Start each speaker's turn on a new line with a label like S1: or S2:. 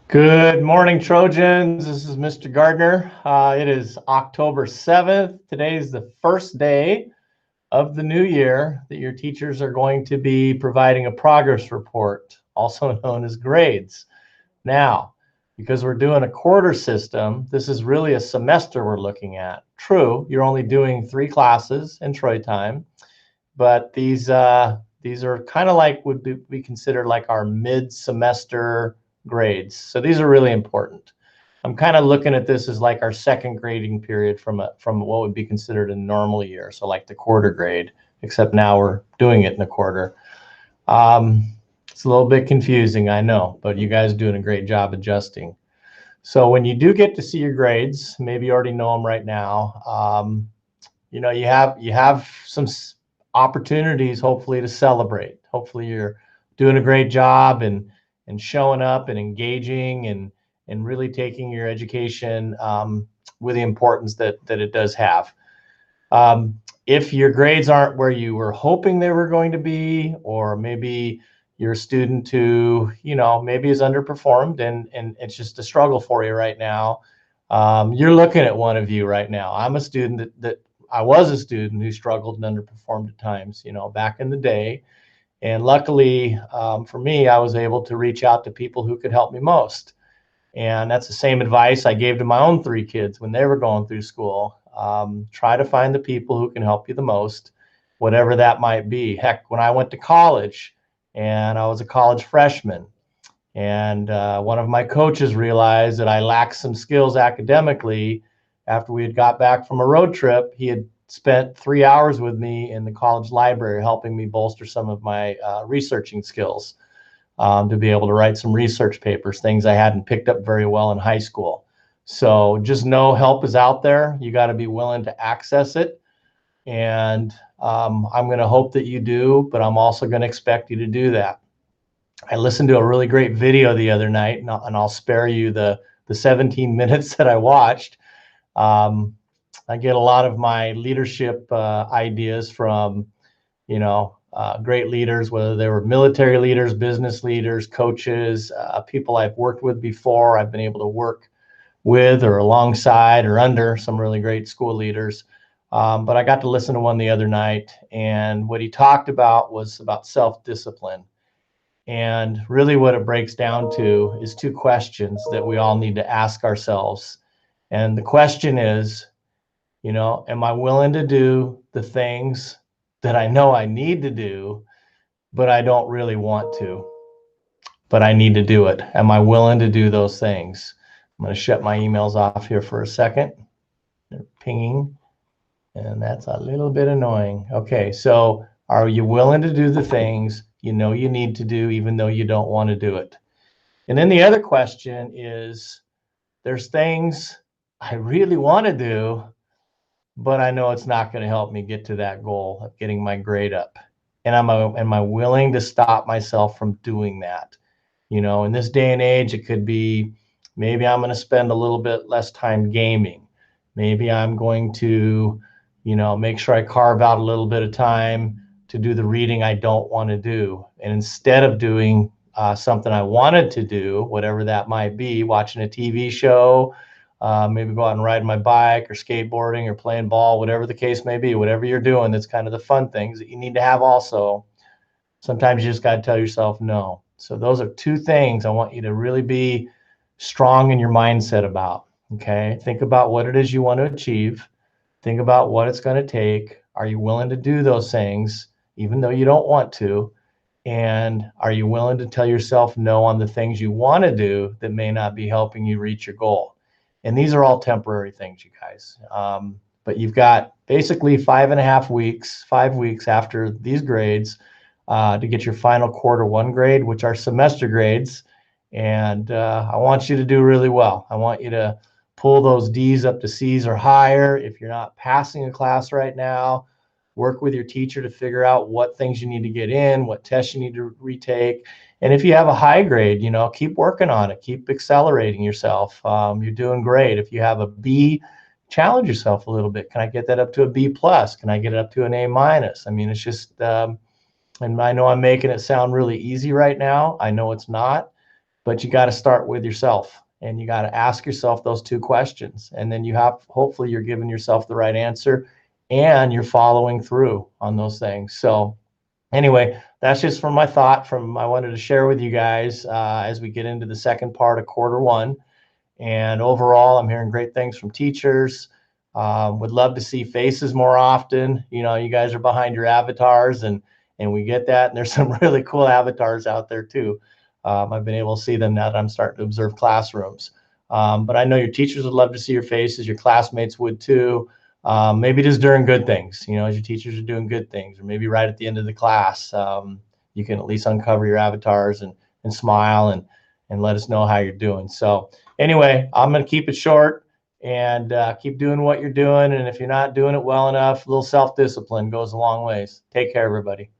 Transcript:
S1: Good morning, Trojans. This is Mr. Gardner. It is October 7th. Today is the first day of the new year that your teachers are going to be providing a progress report, also known as grades. Now, because we're doing a quarter system, this is really a semester we're looking at. True, you're only doing 3 classes in Troy time, but these are kind of like would be considered like our mid-semester grades. So these are really important. I'm kind of looking at this as like our second grading period from what would be considered a normal year. So like the quarter grade, except now we're doing it in a quarter. It's a little bit confusing, I know, but you guys are doing a great job adjusting. So when you do get to see your grades, maybe you already know them right now. You know, you have some opportunities hopefully to celebrate. Hopefully you're doing a great job and showing up and engaging and really taking your education with the importance that it does have. If your grades aren't where you were hoping they were going to be, or maybe you're a student who, you know, maybe is underperformed and it's just a struggle for you right now, you're looking at one of you right now. I'm a student that I was a student who struggled and underperformed at times, you know, back in the day. And luckily for me, I was able to reach out to people who could help me most. And that's the same advice I gave to my own 3 kids when they were going through school. Try to find the people who can help you the most, whatever that might be. Heck, when I went to college and I was a college freshman, and one of my coaches realized that I lacked some skills academically after we had got back from a road trip. He had spent 3 hours with me in the college library helping me bolster some of my researching skills to be able to write some research papers, things I hadn't picked up very well in high school. So just know help is out there. You got to be willing to access it. And I'm going to hope that you do, but I'm also going to expect you to do that. I listened to a really great video the other night, and I'll spare you the 17 minutes that I watched. I get a lot of my leadership ideas from, you know, great leaders, whether they were military leaders, business leaders, coaches, people I've worked with before. I've been able to work with or alongside or under some really great school leaders. But I got to listen to one the other night, and what he talked about was about self-discipline. And really what it breaks down to is 2 questions that we all need to ask ourselves. And the question is, you know, am I willing to do the things that I know I need to do, but I don't really want to, but I need to do it? Am I willing to do those things? I'm going to shut my emails off here for a second. They're pinging, and that's a little bit annoying. Okay, so are you willing to do the things you know you need to do, even though you don't want to do it? And then the other question is, there's things I really want to do, but I know it's not going to help me get to that goal of getting my grade up. And am I willing to stop myself from doing that? You know, in this day and age, it could be maybe I'm going to spend a little bit less time gaming. Maybe I'm going to, you know, make sure I carve out a little bit of time to do the reading I don't want to do. And instead of doing something I wanted to do, whatever that might be, watching a TV show, maybe go out and ride my bike or skateboarding or playing ball, whatever the case may be, whatever you're doing, that's kind of the fun things that you need to have also. Sometimes you just got to tell yourself no. So those are 2 things I want you to really be strong in your mindset about. Okay. Think about what it is you want to achieve. Think about what it's going to take. Are you willing to do those things, even though you don't want to? And are you willing to tell yourself no on the things you want to do that may not be helping you reach your goal? And these are all temporary things, you guys. But you've got basically 5.5 weeks, 5 weeks after these grades to get your final quarter 1 grade, which are semester grades. And I want you to do really well. I want you to pull those D's up to C's or higher. If you're not passing a class right now, work with your teacher to figure out what things you need to get in, what tests you need to retake. And if you have a high grade, you know, keep working on it, keep accelerating yourself. You're doing great. If you have a B, challenge yourself a little bit. Can I get that up to a B plus? Can I get it up to an A minus? I mean, it's just, And I know I'm making it sound really easy right now. I know it's not, but you got to start with yourself and you got to ask yourself those two questions. And then hopefully you're giving yourself the right answer and you're following through on those things. So anyway, that's just from my thought I wanted to share with you guys as we get into the second part of quarter 1. And overall, I'm hearing great things from teachers. Would love to see faces more often. You know, you guys are behind your avatars, and we get that. And there's some really cool avatars out there too. I've been able to see them now that I'm starting to observe classrooms. But I know your teachers would love to see your faces. Your classmates would too. Maybe just during good things, you know, as your teachers are doing good things, or maybe right at the end of the class, you can at least uncover your avatars and smile and let us know how you're doing. So anyway, I'm going to keep it short and keep doing what you're doing. And if you're not doing it well enough, a little self-discipline goes a long ways. Take care, everybody.